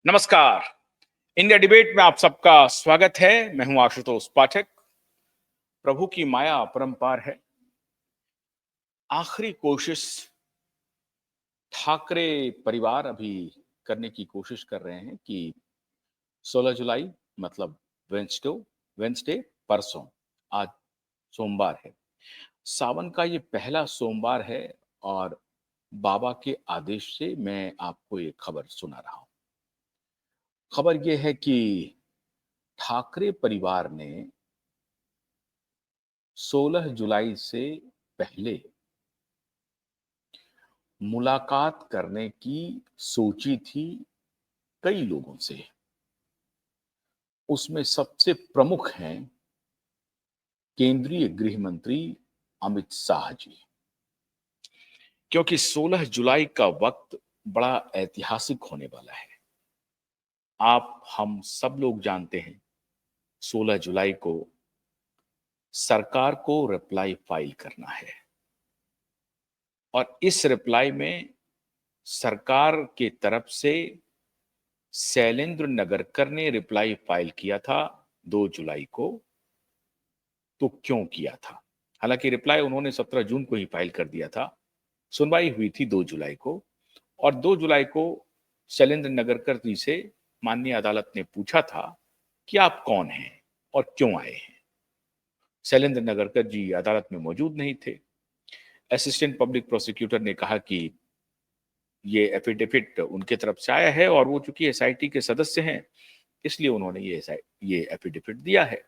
नमस्कार। India debate में आप सबका स्वागत है। मैं हूं आशुतोष पाठक। प्रभु की माया अपरंपार है। आखिरी कोशिश ठाकरे परिवार अभी करने की कोशिश कर रहे हैं कि 16 जुलाई मतलब वेंसडे वेंसडे परसों, आज सोमवार है। सावन का ये पहला सोमवार है और बाबा के आदेश से मैं आपको ये खबर सुना रहा हूं। खबर ये है कि ठाकरे परिवार ने 16 जुलाई से पहले मुलाकात करने की सोची थी कई लोगों से। उसमें सबसे प्रमुख हैं केंद्रीय गृह मंत्री अमित शाह जी, क्योंकि 16 जुलाई का वक्त बड़ा ऐतिहासिक होने वाला है। आप हम सब लोग जानते हैं 16 जुलाई को सरकार को रिप्लाई फाइल करना है और इस रिप्लाई में सरकार के तरफ से शैलेंद्र नगरकर ने रिप्लाई फाइल किया था 2 जुलाई को। तो क्यों किया था? हालांकि रिप्लाई उन्होंने 17 जून को ही फाइल कर दिया था। सुनवाई हुई थी 2 जुलाई को और 2 जुलाई को शैलेंद्र नगरकर जी से माननीय अदालत ने पूछा था कि आप कौन हैं और क्यों आए हैं। शैलेंद्र नगरकर जी अदालत में मौजूद नहीं थे। असिस्टेंट पब्लिक प्रोसिक्यूटर ने कहा कि ये एफिडेविट उनके तरफ से आया है और वो चूंकि एसआईटी के सदस्य हैं, इसलिए उन्होंने ये एफिडेविट दिया है।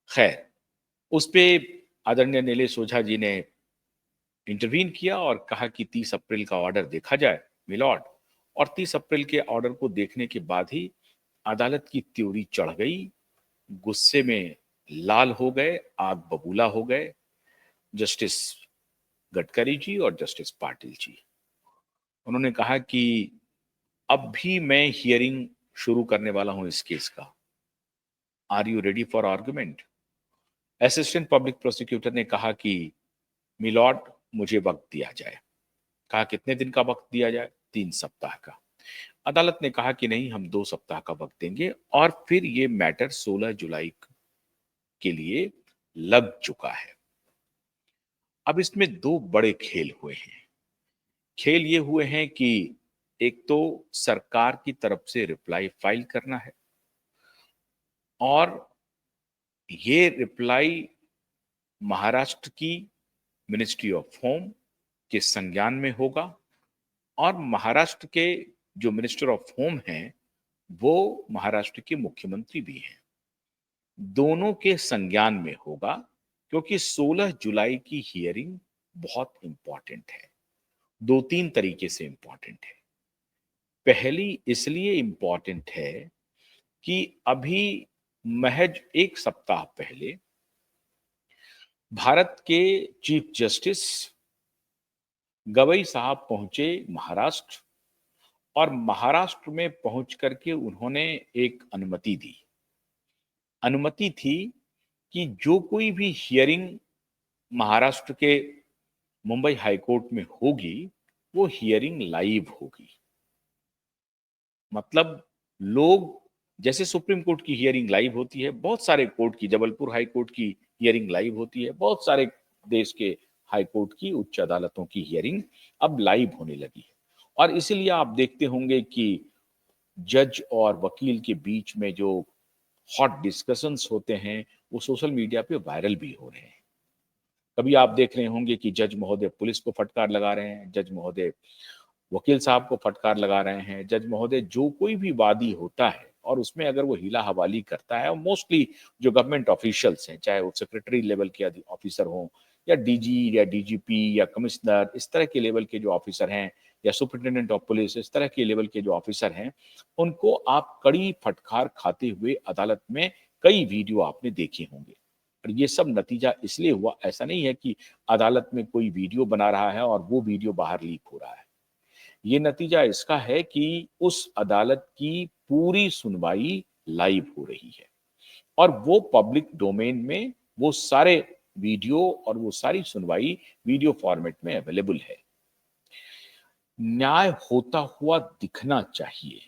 खैर, उस पे आदरणीय नीलेश ओझा जी ने इंटरवीन किया और कहा कि 30 अप्रैल का ऑर्डर देखा जाए मिलॉर्ड। और 30 अप्रैल के ऑर्डर को देखने के बाद ही अदालत की त्योरी चढ़ गई। गुस्से में लाल हो गए, आग बबूला हो गए जस्टिस गडकरी जी और जस्टिस पाटिल जी। उन्होंने कहा कि अब भी मैं हियरिंग शुरू करने वाला हूं इस केस का। Are you ready for argument? Assistant public prosecutor ने कहा कि मिलॉर्ड, मुझे वक्त दिया जाए। कहा कितने दिन का वक्त दिया जाए? 3 सप्ताह का। अदालत ने कहा कि नहीं, हम 2 सप्ताह का वक्त देंगे और फिर ये मैटर 16 जुलाई के लिए लग चुका है। अब इसमें 2 बड़े खेल हुए हैं। खेल ये हुए हैं कि एक तो सरकार की तरफ से रिप्लाई फाइल करना है और ये रिप्लाई महाराष्ट्र की मिनिस्ट्री ऑफ होम के संज्ञान में होगा और महाराष्ट्र के जो मिनिस्टर ऑफ होम हैं वो महाराष्ट्र के मुख्यमंत्री भी हैं। दोनों के संज्ञान में होगा क्योंकि 16 जुलाई की हियरिंग बहुत इंपॉर्टेंट है। 2-3 तरीके से इंपॉर्टेंट है। पहली इसलिए इंपॉर्टेंट है कि अभी महज 1 सप्ताह पहले भारत के चीफ जस्टिस गवई साहब पहुंचे महाराष्ट्र और महाराष्ट्र में पहुंच करके उन्होंने एक अनुमति दी। अनुमति थी कि जो कोई भी हियरिंग महाराष्ट्र के मुंबई हाई कोर्ट में होगी वो हियरिंग लाइव होगी। मतलब लोग, जैसे सुप्रीम कोर्ट की हियरिंग लाइव होती है, बहुत सारे कोर्ट की, जबलपुर हाई कोर्ट की हियरिंग लाइव होती है, बहुत सारे देश के हाई कोर्ट की, उच्च अदालतों की हियरिंग अब लाइव होने लगी है। और इसीलिए आप देखते होंगे कि जज और वकील के बीच में जो हॉट डिस्कशंस होते हैं वो सोशल मीडिया पे वायरल भी हो रहे हैं। कभी आप देख रहे होंगे कि जज महोदय पुलिस को फटकार लगा रहे हैं, जज महोदय वकील साहब को फटकार लगा रहे हैं, जज महोदय जो कोई भी वादी होता है और उसमें अगर वो हीला हवाली करता है, और मोस्टली जो गवर्नमेंट ऑफिशियल्स हैं, चाहे वो सेक्रेटरी लेवल के ऑफिसर हों या डीजी या डीजीपी या कमिश्नर, इस तरह के लेवल के जो ऑफिसर हैं, या सुपरिटेंडेंट ऑफ पुलिस, इस तरह के लेवल के जो ऑफिसर हैं, उनको आप कड़ी फटकार खाते हुए अदालत में कई वीडियो आपने देखे होंगे। और ये सब नतीजा इसलिए हुआ, ऐसा नहीं है कि अदालत में कोई वीडियो बना रहा है और वो वीडियो बाहर लीक हो रहा है। ये नतीजा इसका है कि उस अदालत की पूरी सुनवाई लाइव हो रही है और वो पब्लिक डोमेन में वो सारे वीडियो और वो सारी सुनवाई वीडियो फॉर्मेट में अवेलेबल है। न्याय होता हुआ दिखना चाहिए।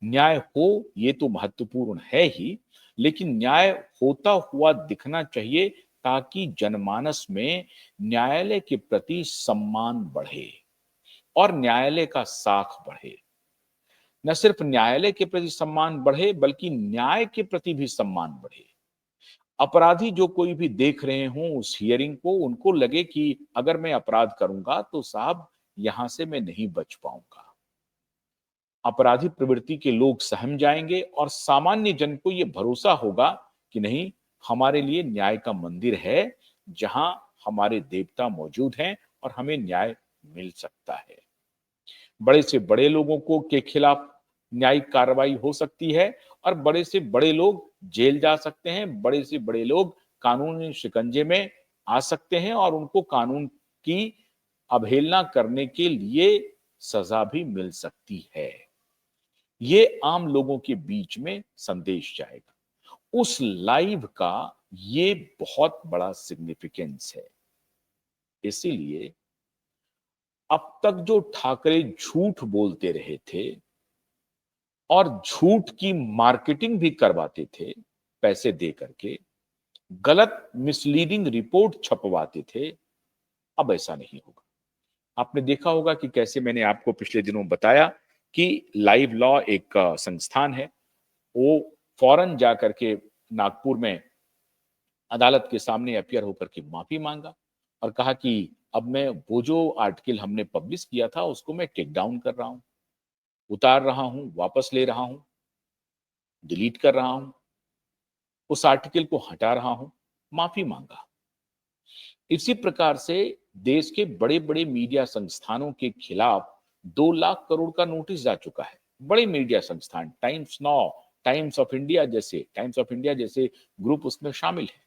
न्याय हो ये तो महत्वपूर्ण है ही, लेकिन न्याय होता हुआ दिखना चाहिए ताकि जनमानस में न्यायालय के प्रति सम्मान बढ़े और न्यायालय का साख बढ़े। न सिर्फ न्यायालय के प्रति सम्मान बढ़े बल्कि न्याय के प्रति भी सम्मान बढ़े। अपराधी जो कोई भी देख रहे हों उस हियरिंग को, उनको लगे कि अगर मैं अपराध करूंगा तो साहब यहां से मैं नहीं बच पाऊंगा। अपराधी प्रवृत्ति के लोग सहम जाएंगे और सामान्य जन को यह भरोसा होगा कि नहीं, हमारे लिए न्याय का मंदिर है जहां हमारे देवता मौजूद हैं और हमें न्याय मिल सकता है। बड़े से बड़े लोगों को के खिलाफ न्यायिक कार्रवाई हो सकती है और बड़े से बड़े लोग जेल जा सकते हैं, बड़े से बड़े लोग कानूनी शिकंजे में आ सकते हैं और उनको कानून की अवहेलना करने के लिए सजा भी मिल सकती है। ये आम लोगों के बीच में संदेश जाएगा। उस लाइव का ये बहुत बड़ा सिग्निफिकेंस है। इसीलिए अब तक जो ठाकरे झूठ बोलते रहे थे और झूठ की मार्केटिंग भी करवाते थे पैसे दे करके, गलत मिसलीडिंग रिपोर्ट छपवाते थे, अब ऐसा नहीं होगा। आपने देखा होगा कि कैसे मैंने आपको पिछले दिनों बताया कि लाइव लॉ एक संस्थान है। वो फौरन जाकर के नागपुर में अदालत के सामने अपीयर होकर के माफी मांगा और कहा कि अब मैं वो जो आर्टिकल हमने पब्लिश किया था उसको मैं टेक डाउन कर रहा हूं, उतार रहा हूं, वापस ले रहा हूं, डिलीट कर रहा हूं, उस आर्टिकल को हटा रहा हूं, माफी मांगा। इसी प्रकार से देश के बड़े बड़े मीडिया संस्थानों के खिलाफ 2 लाख करोड़ का नोटिस जा चुका है। बड़े मीडिया संस्थान, times now, times of India जैसे ग्रुप उसमें शामिल है।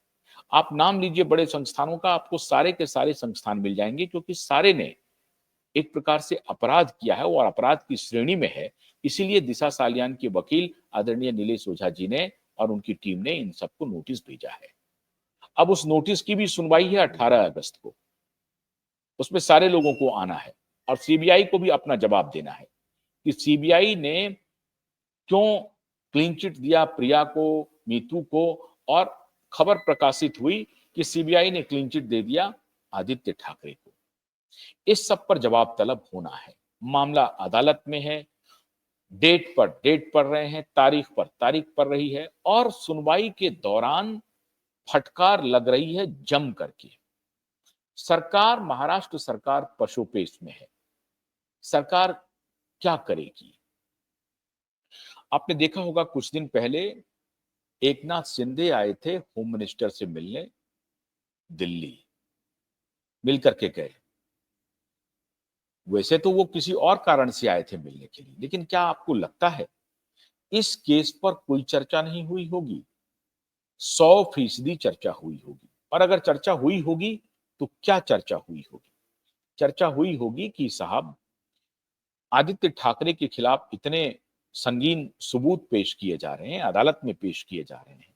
आप नाम लीजिए बड़े संस्थानों का, आपको सारे के सारे संस्थान मिल जाएंगे क्योंकि सारे ने एक प्रकार से अपराध किया है और अपराध की श्रेणी में है। इसीलिए दिशा सालियान के वकील आदरणीय नीलेश ओझा जी ने और उनकी टीम ने इन सबको नोटिस भेजा है। अब उस नोटिस की भी सुनवाई है 18 अगस्त को। उसमें सारे लोगों को आना है और सीबीआई को भी अपना जवाब देना है कि सीबीआई ने क्यों क्लीन चिट दिया प्रिया को, मीतू को, और खबर प्रकाशित हुई कि सीबीआई ने क्लीन चिट दे दिया आदित्य ठाकरे को। इस सब पर जवाब तलब होना है। मामला अदालत में है, डेट पर डेट पड़ रहे हैं, तारीख पर तारीख पड़ रही है और सुनवाई के दौरान फटकार लग रही है जम करके। सरकार, महाराष्ट्र सरकार पशुपेश में है। सरकार क्या करेगी? आपने देखा होगा कुछ दिन पहले एकनाथ शिंदे आए थे होम मिनिस्टर से मिलने दिल्ली, मिल करके गए। वैसे तो वो किसी और कारण से आए थे मिलने के लिए, लेकिन क्या आपको लगता है इस केस पर कोई चर्चा नहीं हुई होगी? 100% चर्चा हुई होगी। और अगर चर्चा हुई होगी तो क्या चर्चा हुई होगी? चर्चा हुई होगी कि साहब आदित्य ठाकरे के खिलाफ इतने संगीन सबूत पेश किए जा रहे हैं, अदालत में पेश किए जा रहे हैं,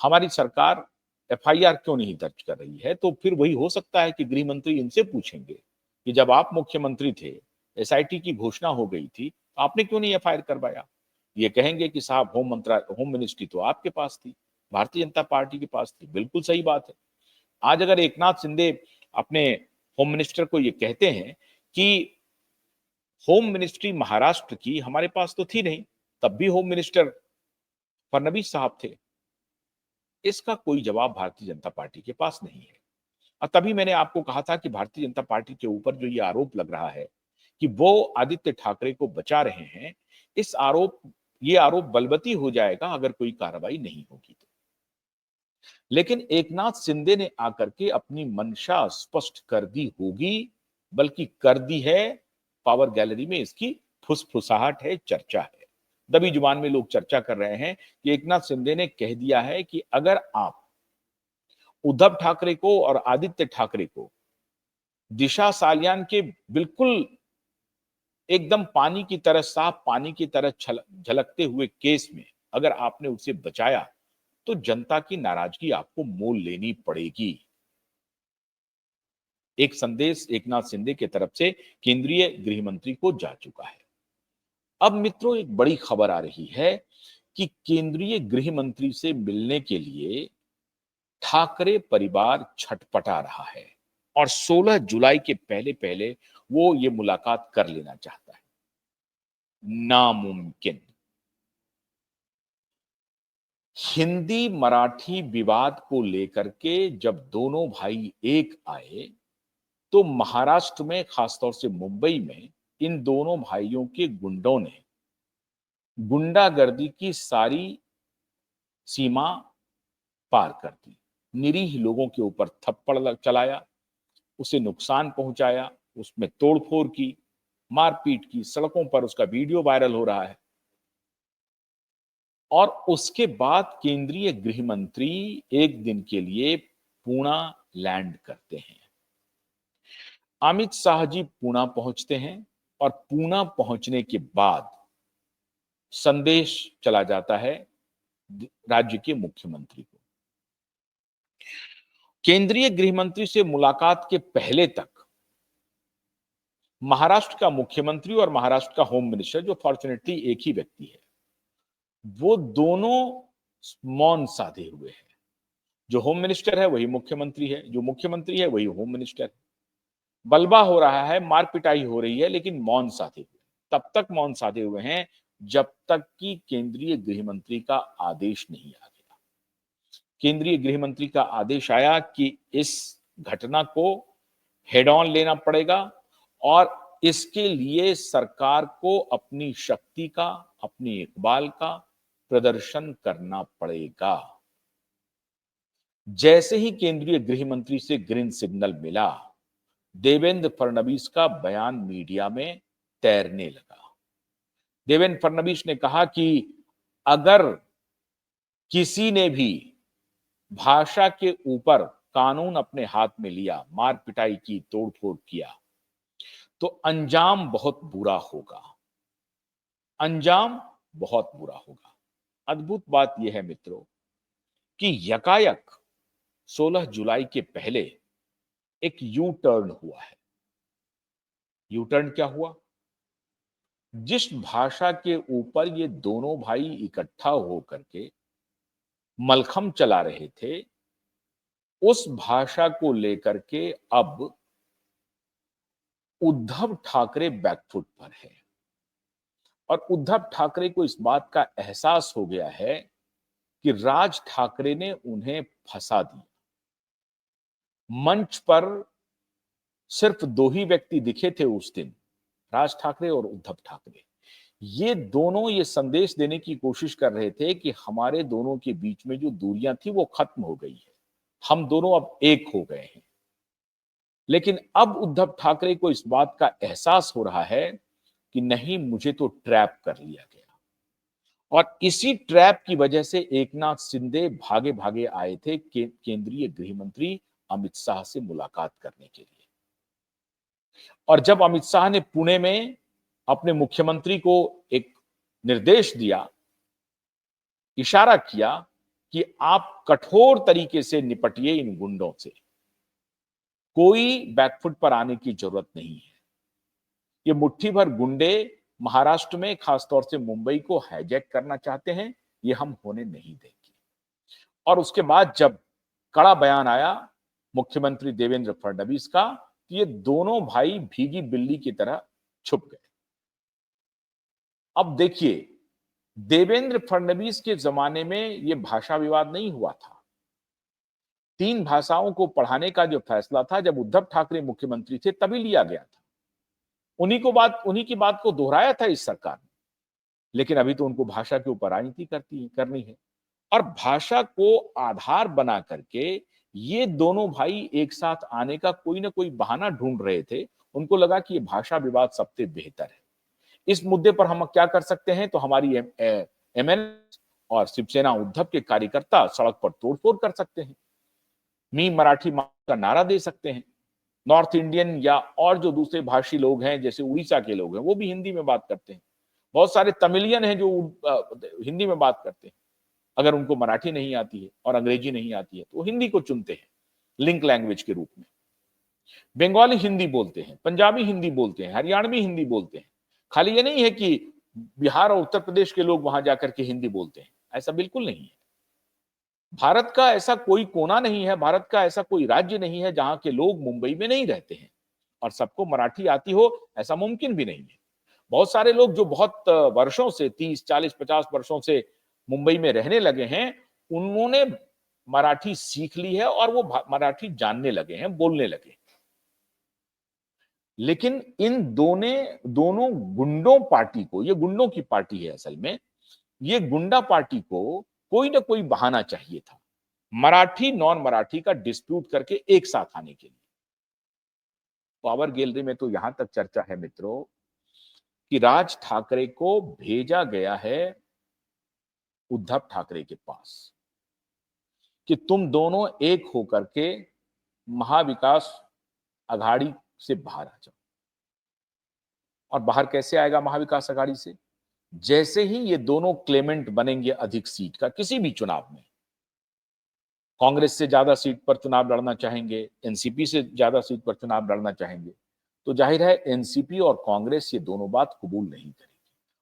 हमारी सरकार एफआईआर क्यों नहीं दर्ज कर रही है? तो फिर वही हो सकता है कि गृह मंत्री इनसे पूछेंगे कि जब आप मुख्यमंत्री थे, एसआईटी की घोषणा हो गई थी, तो आपने क्यों नहीं एफआईआर करवाया? ये कहेंगे कि साहब होम मिनिस्ट्री तो आपके पास थी, भारतीय जनता पार्टी के पास थी। बिल्कुल सही बात है। आज अगर एकनाथ शिंदे अपने होम मिनिस्टर को ये कहते हैं कि होम मिनिस्ट्री महाराष्ट्र की हमारे पास तो थी नहीं, तब भी होम मिनिस्टर फडणवीस साहब थे, इसका कोई जवाब भारतीय जनता पार्टी के पास नहीं है। और तभी मैंने आपको कहा था कि भारतीय जनता पार्टी के ऊपर जो ये आरोप लग रहा है कि वो आदित्य ठाकरे को बचा रहे हैं, ये आरोप बलवती हो जाएगा अगर कोई कार्रवाई नहीं होगी तो। लेकिन एकनाथ शिंदे ने आकर के अपनी मंशा स्पष्ट कर दी होगी, बल्कि कर दी है। पावर गैलरी में इसकी फुसफुसाहट है, चर्चा है। दबी जुबान में लोग चर्चा कर रहे हैं कि एकनाथ शिंदे ने कह दिया है कि अगर आप उद्धव ठाकरे को और आदित्य ठाकरे को दिशा सालियान के बिल्कुल एकदम पानी की तरह, साफ पानी की तरह झलकते हुए केस में अगर आपने उसे बचाया तो जनता की नाराजगी आपको मोल लेनी पड़ेगी। एक संदेश एकनाथ शिंदे की तरफ से केंद्रीय गृह मंत्री को जा चुका है। अब मित्रों, एक बड़ी खबर आ रही है कि केंद्रीय गृह मंत्री से मिलने के लिए ठाकरे परिवार छटपटा रहा है और 16 जुलाई के पहले पहले वो ये मुलाकात कर लेना चाहता है। नामुमकिन। हिंदी मराठी विवाद को लेकर के जब दोनों भाई एक आए तो महाराष्ट्र में, खासतौर से मुंबई में, इन दोनों भाइयों के गुंडों ने गुंडागर्दी की सारी सीमा पार कर दी। निरीह लोगों के ऊपर थप्पड़ चलाया, उसे नुकसान पहुंचाया, उसमें तोड़फोड़ की, मारपीट की, सड़कों पर उसका वीडियो वायरल हो रहा है। और उसके बाद केंद्रीय गृह मंत्री एक दिन के लिए पुणे लैंड करते हैं। अमित शाह जी पुणे पहुंचते हैं और पुणे पहुंचने के बाद संदेश चला जाता है राज्य के मुख्यमंत्री को। केंद्रीय गृह मंत्री से मुलाकात के पहले तक महाराष्ट्र का मुख्यमंत्री और महाराष्ट्र का होम मिनिस्टर, जो फॉर्चुनेटली एक ही व्यक्ति है, वो दोनों मौन साधे हुए हैं। जो होम मिनिस्टर है वही मुख्यमंत्री है, जो मुख्यमंत्री है वही होम मिनिस्टर है। बलबा हो रहा है, मार पिटाई हो रही है, लेकिन मौन साधे हुए। तब तक मौन साधे हुए हैं जब तक कि केंद्रीय गृह मंत्री का आदेश नहीं आ गया। केंद्रीय गृह मंत्री का आदेश आया कि इस घटना को हेड ऑन लेना पड़ेगा और इसके लिए सरकार को अपनी शक्ति का, अपनी इकबाल का प्रदर्शन करना पड़ेगा। जैसे ही केंद्रीय गृह मंत्री से ग्रीन सिग्नल मिला, देवेंद्र फडणवीस का बयान मीडिया में तैरने लगा। देवेंद्र फडणवीस ने कहा कि अगर किसी ने भी भाषा के ऊपर कानून अपने हाथ में लिया, मार पिटाई की, तोड़फोड़ किया, तो अंजाम बहुत बुरा होगा। अंजाम बहुत बुरा होगा। अद्भुत बात यह है मित्रों कि यकायक 16 जुलाई के पहले एक यू टर्न हुआ है। यू टर्न क्या हुआ? जिस भाषा के ऊपर ये दोनों भाई इकट्ठा होकर के मलखम चला रहे थे, उस भाषा को लेकर के अब उद्धव ठाकरे बैकफुट पर है और उद्धव ठाकरे को इस बात का एहसास हो गया है कि राज ठाकरे ने उन्हें फंसा दिया। मंच पर सिर्फ दो ही व्यक्ति दिखे थे उस दिन, राज ठाकरे और उद्धव ठाकरे। ये दोनों ये संदेश देने की कोशिश कर रहे थे कि हमारे दोनों के बीच में जो दूरियां थी वो खत्म हो गई है, हम दोनों अब एक हो गए हैं। लेकिन अब उद्धव ठाकरे को इस बात का एहसास हो रहा है कि नहीं, मुझे तो ट्रैप कर लिया गया। और इसी ट्रैप की वजह से एकनाथ शिंदे भागे भागे आए थे केंद्रीय गृह मंत्री अमित शाह से मुलाकात करने के लिए। और जब अमित शाह ने पुणे में अपने मुख्यमंत्री को एक निर्देश दिया, इशारा किया कि आप कठोर तरीके से निपटिए इन गुंडों से, कोई बैकफुट पर आने की जरूरत नहीं है। ये मुट्ठी भर गुंडे महाराष्ट्र में, खासतौर से मुंबई को हाईजैक करना चाहते हैं, ये हम होने नहीं देंगे। और उसके बाद जब कड़ा बयान आया मुख्यमंत्री देवेंद्र फडणवीस का, ये दोनों भाई भीगी बिल्ली की तरह छुप गए। अब देखिए, देवेंद्र फडणवीस के जमाने में यह भाषा विवाद नहीं हुआ था। 3 भाषाओं को पढ़ाने का जो फैसला था, जब उद्धव ठाकरे मुख्यमंत्री थे तभी लिया गया था। उन्हीं की बात को दोहराया था इस सरकार ने। लेकिन अभी तो उनको भाषा के ऊपर राजनीति करनी है और भाषा को आधार बना करके ये दोनों भाई एक साथ आने का कोई ना कोई बहाना ढूंढ रहे थे। उनको लगा कि ये भाषा विवाद सबसे बेहतर है। इस मुद्दे पर हम क्या कर सकते हैं, तो हमारी एमएन और शिवसेना उद्धव के कार्यकर्ता सड़क पर तोड़फोड़ कर सकते हैं, मी मराठी का नारा दे सकते हैं। नॉर्थ इंडियन या और जो दूसरे भाषी लोग हैं, जैसे उड़ीसा के लोग हैं, वो भी हिंदी में बात करते हैं। बहुत सारे तमिलियन हैं जो हिंदी में बात करते हैं। अगर उनको मराठी नहीं आती है और अंग्रेजी नहीं आती है तो हिंदी को चुनते हैं लिंक लैंग्वेज के रूप में। बंगाली हिंदी बोलते हैं, पंजाबी हिंदी बोलते हैं, हरियाणवी हिंदी बोलते हैं। खाली ये नहीं है कि बिहार और उत्तर प्रदेश के लोग वहां जाकर के हिंदी बोलते हैं, ऐसा बिल्कुल नहीं है। भारत का ऐसा कोई कोना नहीं है, भारत का ऐसा कोई राज्य नहीं है जहां के लोग मुंबई में नहीं रहते हैं और सबको मराठी आती हो, ऐसा मुमकिन भी नहीं है। बहुत सारे लोग जो बहुत वर्षों से 30, 40, 50 वर्षों से मुंबई में रहने लगे हैं, उन्होंने मराठी सीख ली है और वो मराठी जानने लगे हैं, बोलने लगे। लेकिन इन दोनों गुंडों पार्टी को, ये गुंडों की पार्टी है असल में, ये गुंडा पार्टी को कोई ना कोई बहाना चाहिए था मराठी नॉन मराठी का डिस्प्यूट करके एक साथ आने के लिए। पावर गैलरी में तो यहां तक चर्चा है मित्रों कि राज ठाकरे को भेजा गया है उद्धव ठाकरे के पास कि तुम दोनों एक होकर के महाविकास अघाड़ी से बाहर आ जाओ। और बाहर कैसे आएगा महाविकास अघाड़ी से? जैसे ही ये दोनों क्लेमेंट बनेंगे अधिक सीट का किसी भी चुनाव में, कांग्रेस से ज्यादा सीट पर चुनाव लड़ना चाहेंगे, एनसीपी से ज्यादा सीट पर चुनाव लड़ना चाहेंगे, तो जाहिर है एनसीपी और कांग्रेस ये दोनों बात कबूल नहीं करेगी।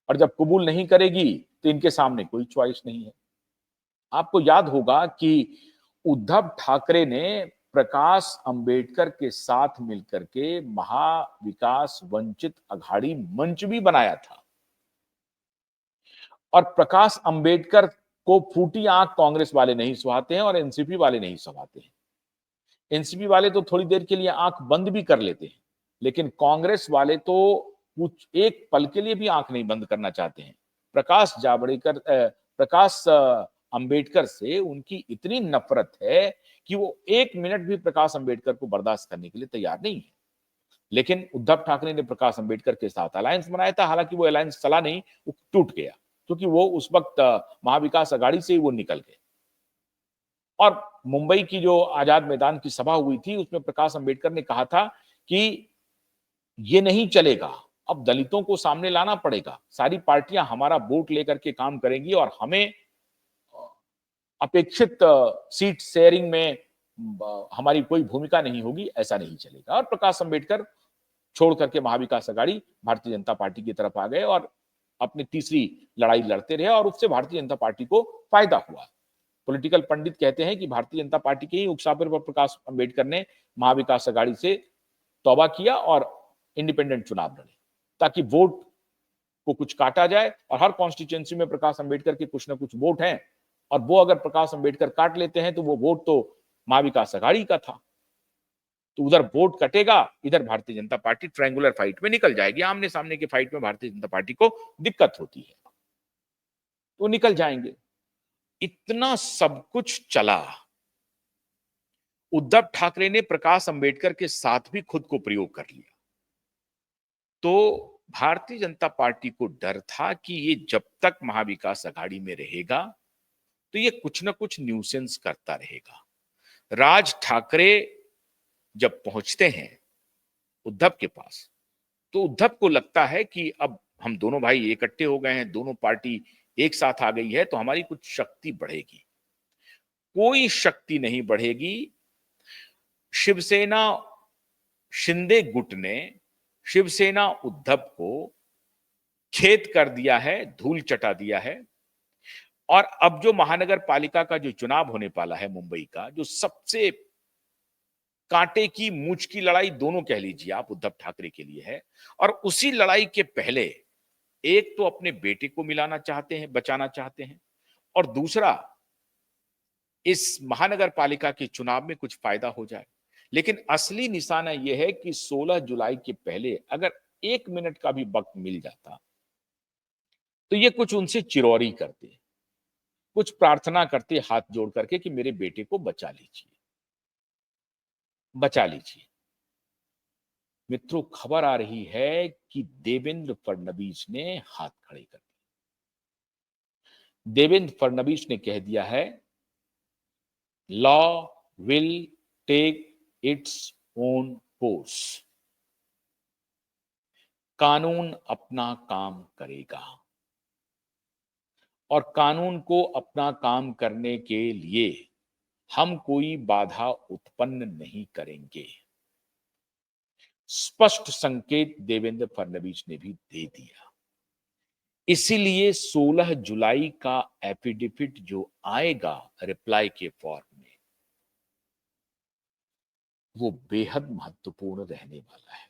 और जब कबूल नहीं करेगी तो इनके सामने कोई चॉइस नहीं है। आपको याद होगा कि उद्धव ठाकरे ने प्रकाश अंबेडकर के साथ मिलकर के महाविकास वंचित अघाड़ी मंच भी बनाया था और प्रकाश अंबेडकर को फूटी आंख कांग्रेस वाले नहीं सुहाते हैं और एनसीपी वाले नहीं सुहाते हैं। एनसीपी वाले तो थोड़ी देर के लिए आंख बंद भी कर लेते हैं, लेकिन कांग्रेस वाले तो कुछ एक पल के लिए भी आंख नहीं बंद करना चाहते हैं। प्रकाश अंबेडकर से उनकी इतनी नफरत है कि वो एक मिनट भी प्रकाश अंबेडकर को बर्दाश्त करने के लिए तैयार नहीं है। लेकिन उद्धव ठाकरे ने प्रकाश अंबेडकर के साथ अलायंस बनाया था, हालांकि वो अलायंस चला नहीं, वो टूट गया क्योंकि वो उस वक्त महाविकास अघाड़ी से ही वो निकल गए। और मुंबई की जो आजाद मैदान की सभा हुई थी उसमें प्रकाश अंबेडकर ने कहा था कि ये नहीं चलेगा, अब दलितों को सामने लाना पड़ेगा, सारी पार्टियां हमारा वोट लेकर के काम करेंगी और हमें अपेक्षित सीट शेयरिंग में हमारी कोई भूमिका नहीं होगी, ऐसा नहीं चलेगा। और प्रकाश अंबेडकर छोड़ करके महाविकास अघाड़ी भारतीय जनता पार्टी की तरफ आ गए और अपनी तीसरी लड़ाई लड़ते रहे और उससे भारतीय जनता पार्टी को फायदा हुआ। पॉलिटिकल पंडित कहते हैं कि भारतीय जनता पार्टी के ही उकसावे पर प्रकाश अंबेडकर ने महाविकास अघाड़ी से तौबा किया और इंडिपेंडेंट चुनाव लड़े ताकि वोट को कुछ काटा जाए। और हर कॉन्स्टिट्यूएंसी में प्रकाश अंबेडकर के कुछ ना कुछ वोट हैं और वो अगर प्रकाश अंबेडकर काट लेते हैं तो वो वोट तो महाविकास अघाड़ी का था, तो उधर वोट कटेगा, इधर Bharatiya Janata party triangular fight में निकल जाएगी। आमने सामने की फाइट में भारतीय जनता पार्टी को दिक्कत होती है तो निकल जाएंगे। इतना सब कुछ चला, उद्धव ठाकरे ने प्रकाश अंबेडकर के साथ भी खुद को प्रयोग कर लिया। तो भारतीय जनता पार्टी को डर था कि ये जब तक महाविकास अघाड़ी में रहेगा तो ये कुछ ना कुछ न्यूसेंस करता रहेगा। राज ठाकरे जब पहुंचते हैं उद्धव के पास तो उद्धव को लगता है कि अब हम दोनों भाई इकट्ठे हो गए हैं, दोनों पार्टी एक साथ आ गई है तो हमारी कुछ शक्ति बढ़ेगी। कोई शक्ति नहीं बढ़ेगी। शिवसेना शिंदे गुट ने शिवसेना उद्धव को खेत कर दिया है, धूल चटा दिया है। और अब जो महानगर पालिका का जो चुनाव होने वाला है मुंबई का, जो सबसे कांटे की मूंछ की लड़ाई दोनों कह लीजिए आप उद्धव ठाकरे के लिए है, और उसी लड़ाई के पहले एक तो अपने बेटे को मिलाना चाहते हैं, बचाना चाहते हैं, और दूसरा इस महानगर पालिका के चुनाव में कुछ फायदा हो जाए। लेकिन असली निशाना यह है कि 16 जुलाई के पहले अगर 1 मिनट का भी वक्त मिल जाता तो ये कुछ उनसे चिरौरी करते, कुछ प्रार्थना करते हाथ जोड़ करके कि मेरे बेटे को बचा लीजिए, बचा लीजिए। मित्रों, खबर आ रही है कि देवेंद्र फडणवीस ने हाथ खड़े कर दिए। देवेंद्र फडणवीस ने कह दिया है, law will take its own course, कानून अपना काम करेगा और कानून को अपना काम करने के लिए हम कोई बाधा उत्पन्न नहीं करेंगे। स्पष्ट संकेत देवेंद्र फडणवीस ने भी दे दिया। इसीलिए 16 जुलाई का एफिडेविट जो आएगा रिप्लाई के फॉर्म में, वो बेहद महत्वपूर्ण रहने वाला है।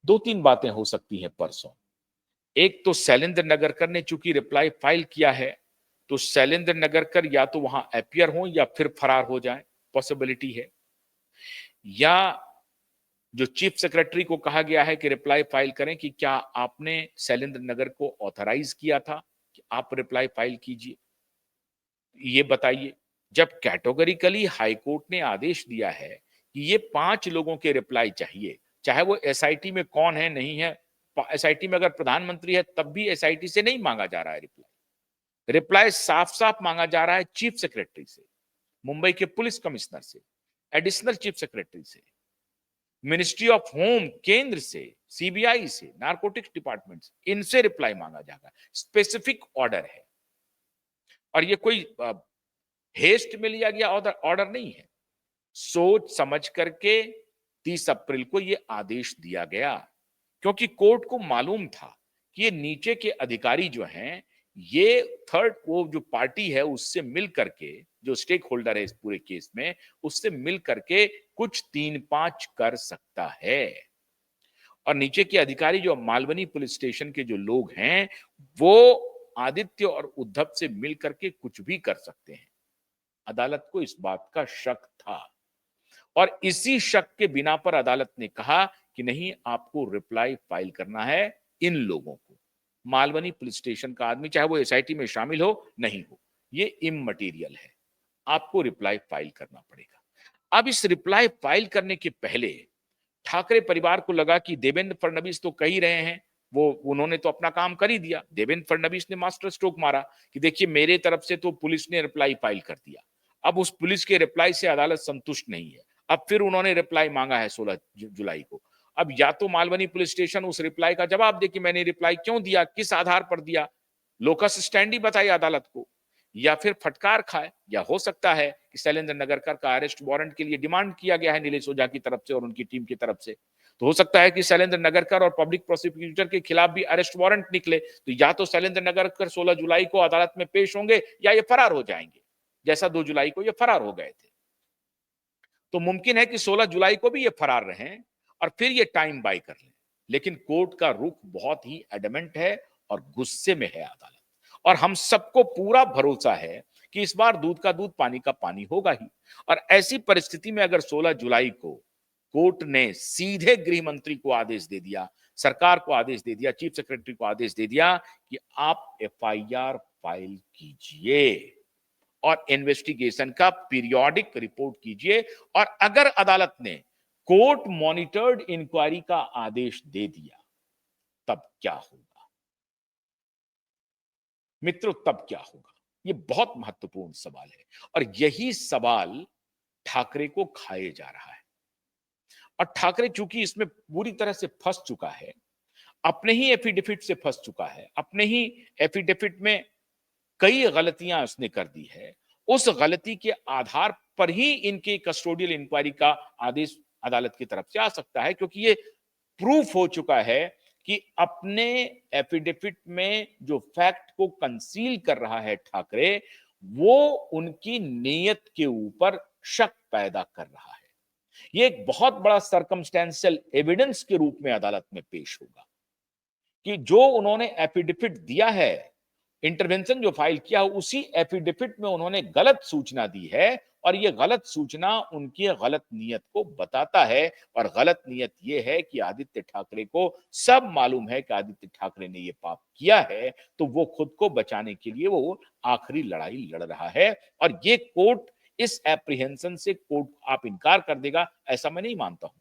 दो तीन बातें हो सकती हैं परसों। एक तो शैलेंद्र नगरकर ने चूंकि रिप्लाई फाइल किया है, तो शैलेंद्र नगरकर या तो वहां अपियर हो या फिर फरार हो जाए, पॉसिबिलिटी है। या जो चीफ सेक्रेटरी को कहा गया है कि रिप्लाई फाइल करें कि क्या आपने शैलेंद्र नगर को ऑथराइज किया था कि आप रिप्लाई फाइल कीजिए, ये बताइए। जब कैटेगोरिकली हाईकोर्ट ने आदेश दिया है कि ये 5 लोगों के रिप्लाई चाहिए, चाहे वो एसआईटी में कौन है नहीं है, एसआईटी में अगर प्रधानमंत्री है तब भी एसआईटी से नहीं मांगा जा रहा है रिप्लाई। रिप्लाई साफ साफ मांगा जा रहा है चीफ सेक्रेटरी से, मुंबई के पुलिस कमिश्नर से, एडिशनल चीफ सेक्रेटरी से, मिनिस्ट्री ऑफ होम केंद्र से, सीबीआई से, नारकोटिक्स डिपार्टमेंट से, इनसे रिप्लाई मांगा जाएगा। स्पेसिफिक ऑर्डर है और ये कोई हेस्ट में लिया गया ऑर्डर नहीं है। सोच समझ करके 30 अप्रैल को ये आदेश दिया गया, क्योंकि कोर्ट को मालूम था कि ये नीचे के अधिकारी जो हैं, ये थर्ड वो जो पार्टी है उससे मिल करके, जो स्टेक होल्डर है इस पूरे केस में, उससे मिल करके कुछ 3-5 कर सकता है। और नीचे के अधिकारी जो मालवनी पुलिस स्टेशन के जो लोग हैं, वो आदित्य और उद्धव से मिल करके कुछ भी कर सकते हैं। अदालत को इस बात का शक था और इसी शक के बिना पर अदालत ने कहा कि नहीं, आपको रिप्लाई फाइल करना है इन लोगों को। मालवनी पुलिस स्टेशन का आदमी, चाहे वो एसआईटी में शामिल हो नहीं हो, ये इममटीरियल है, आपको रिप्लाई फाइल करना पड़ेगा। अब इस रिप्लाई फाइल करने के पहले ठाकरे परिवार को लगा कि देवेंद्र फडणवीस तो कह ही रहे हैं, वो उन्होंने तो अपना काम कर ही दिया। देवेंद्र फडणवीस ने मास्टर स्ट्रोक मारा कि देखिए मेरे तरफ से तो पुलिस ने रिप्लाई फाइल कर दिया। अब उस पुलिस के रिप्लाई से अदालत संतुष्ट नहीं है, अब फिर उन्होंने रिप्लाई मांगा है 16 जुलाई को। अब या तो मालवनी पुलिस स्टेशन उस रिप्लाई का जवाब दे कि मैंने रिप्लाई क्यों दिया, किस आधार पर दिया, लोकस स्टैंडी बताए अदालत को, या फिर फटकार खाए। या हो सकता है कि शैलेंद्र नगरकर का अरेस्ट वारंट के लिए डिमांड किया गया है नीलेश ओझा की तरफ से और उनकी टीम की तरफ से, तो हो सकता है कि शैलेंद्र नगरकर और पब्लिक प्रोसिक्यूटर के खिलाफ भी अरेस्ट वारंट निकले। तो या तो शैलेंद्र नगरकर 16 जुलाई को अदालत में पेश होंगे या ये फरार हो जाएंगे, जैसा 2 जुलाई को ये फरार हो गए थे। तो मुमकिन है कि 16 जुलाई को भी ये फरार रहें और फिर ये टाइम बाय कर लें। लेकिन कोर्ट का रुख बहुत ही एडमेंट है और गुस्से में है अदालत, और हम सबको पूरा भरोसा है कि इस बार दूध का दूध पानी का पानी होगा ही। और ऐसी परिस्थिति में अगर 16 जुलाई को कोर्ट ने सीधे गृह मंत्री को आदेश दे दिया, सरकार को आदेश दे दिया, चीफ सेक्रेटरी को आदेश दे दिया कि आप एफआईआर फाइल कीजिए और इन्वेस्टिगेशन का पीरियोडिक रिपोर्ट कीजिए, और अगर अदालत ने कोर्ट मॉनिटर्ड इंक्वायरी का आदेश दे दिया, तब क्या होगा मित्रों, तब क्या होगा? ये बहुत महत्वपूर्ण सवाल है और यही सवाल ठाकरे को खाए जा रहा है। और ठाकरे चूंकि इसमें पूरी तरह से फंस चुका है, अपने ही एफिडेविट से फंस चुका है, अपने ही एफिडेविट में कई गलतियां उसने कर दी है, उस गलती के आधार पर ही इनके कस्टोडियल इंक्वायरी का आदेश अदालत की तरफ से आ सकता है, क्योंकि ये प्रूफ हो चुका है कि अपने एफिडेविट में जो फैक्ट को कंसील कर रहा है ठाकरे, वो उनकी नीयत के ऊपर शक पैदा कर रहा है। ये एक बहुत बड़ा सर्कमस्टेंशियल एविडेंस के रूप में अदालत में पेश होगा कि जो उन्होंने एफिडेविट दिया है, इंटरवेंशन जो फाइल किया, उसी एफिडेविट में उन्होंने गलत सूचना दी है और ये गलत सूचना उनकी गलत नीयत को बताता है। और गलत नीयत ये है कि आदित्य ठाकरे को सब मालूम है कि आदित्य ठाकरे ने ये पाप किया है, तो वो खुद को बचाने के लिए वो आखिरी लड़ाई लड़ रहा है। और ये कोर्ट इस एप्रीहेंशन से कोर्ट आप इनकार कर देगा, ऐसा मैं नहीं मानता हूं।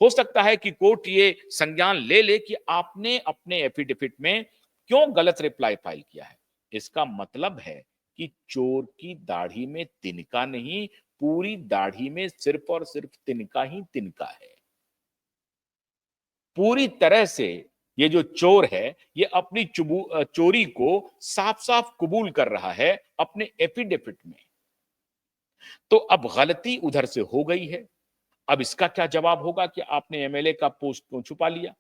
हो सकता है कि कोर्ट ये संज्ञान ले ले कि आपने अपने एफिडेविट में क्यों गलत रिप्लाई फाइल किया है। इसका मतलब है कि चोर की दाढ़ी में तिनका नहीं, पूरी दाढ़ी में सिर्फ और सिर्फ तिनका ही तिनका है। पूरी तरह से ये जो चोर है, ये अपनी चोरी को साफ साफ कबूल कर रहा है अपने एफिडेविट में। तो अब गलती उधर से हो गई है, अब इसका क्या जवाब होगा कि आपने एमएलए का पोस्ट क्यों छुपा लिया?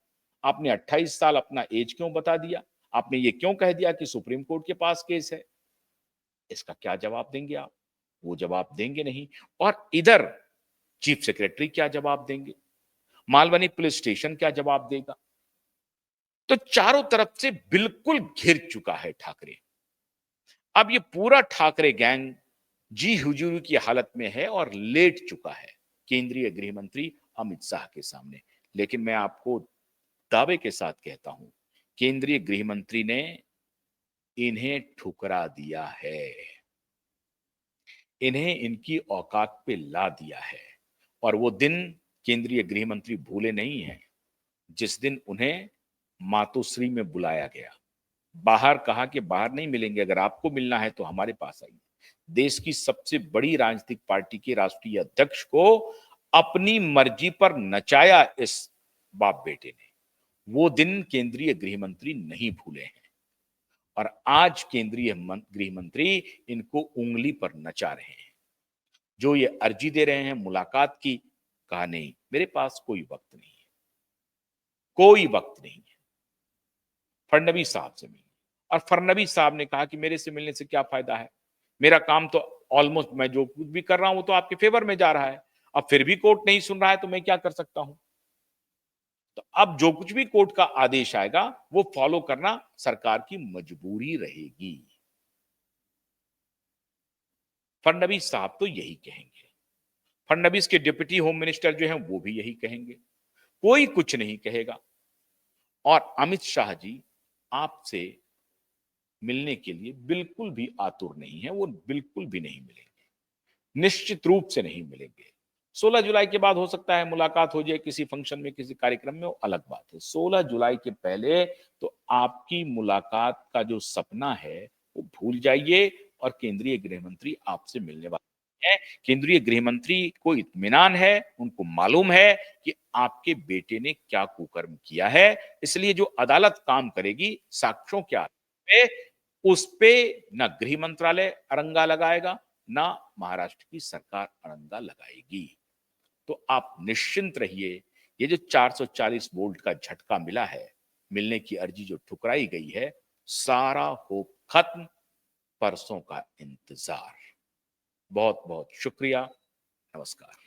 आपने 28 साल अपना एज क्यों बता दिया? आपने ये क्यों कह दिया कि सुप्रीम कोर्ट के पास केस है? इसका क्या जवाब देंगे आप? वो जवाब देंगे नहीं। और इधर चीफ सेक्रेटरी क्या जवाब देंगे? मालवनी पुलिस स्टेशन क्या जवाब देगा? तो चारों तरफ से बिल्कुल घिर चुका है ठाकरे। अब ये पूरा ठाकरे गैंग जी हुजूर की हालत में है और लेट चुका है केंद्रीय गृह मंत्री अमित शाह के सामने। लेकिन मैं आपको दावे के साथ कहता हूं, केंद्रीय गृह मंत्री ने इन्हें ठुकरा दिया है, इन्हें इनकी औकात पे ला दिया है। और वो दिन केंद्रीय गृह मंत्री भूले नहीं हैं, जिस दिन उन्हें मातोश्री में बुलाया गया। बाहर कहा कि बाहर नहीं मिलेंगे, अगर आपको मिलना है तो हमारे पास आइए। देश की सबसे बड़ी राजनीतिक पार्टी के राष्ट्रीय अध्यक्ष को अपनी मर्जी पर नचाया इस बाप बेटे ने। वो दिन केंद्रीय गृह मंत्री नहीं भूले हैं। और आज केंद्रीय गृह मंत्री इनको उंगली पर नचा रहे हैं। जो ये अर्जी दे रहे हैं मुलाकात की, कहा नहीं, मेरे पास कोई वक्त नहीं है, कोई वक्त नहीं है। फडणवीस साहब से मिलने। और फडणवीस साहब ने कहा कि मेरे से मिलने से क्या फायदा है, मेरा काम तो ऑलमोस्ट, मैं जो कुछ भी कर रहा हूं वो तो आपके फेवर में जा रहा है। अब फिर भी कोर्ट नहीं सुन रहा है तो मैं क्या कर सकता हूं? तो अब जो कुछ भी कोर्ट का आदेश आएगा वो फॉलो करना सरकार की मजबूरी रहेगी। फडणवीस साहब तो यही कहेंगे, फडणवीस के डिप्टी होम मिनिस्टर जो हैं वो भी यही कहेंगे, कोई कुछ नहीं कहेगा। और अमित शाह जी आपसे मिलने के लिए बिल्कुल भी आतुर नहीं है, वो बिल्कुल भी नहीं मिलेंगे, निश्चित रूप से नहीं मिलेंगे। 16 जुलाई के बाद हो सकता है मुलाकात हो जाए किसी फंक्शन में, किसी कार्यक्रम में, वो अलग बात है। 16 जुलाई के पहले तो आपकी मुलाकात का जो सपना है वो भूल जाइए। और केंद्रीय गृह मंत्री आपसे मिलने वाले हैं। केंद्रीय गृह मंत्री को इत्मीनान है, उनको मालूम है कि आपके बेटे ने क्या कुकर्म किया है। इसलिए जो अदालत काम करेगी साक्ष्यों के आधार पे, उस पे ना गृह मंत्रालय अड़ंगा लगाएगा, ना महाराष्ट्र की सरकार अड़ंगा लगाएगी। तो आप निश्चिंत रहिए। ये जो 440 वोल्ट का झटका मिला है, मिलने की अर्जी जो ठुकराई गई है, सारा होप खत्म, परसों का इंतजार। बहुत बहुत शुक्रिया। नमस्कार।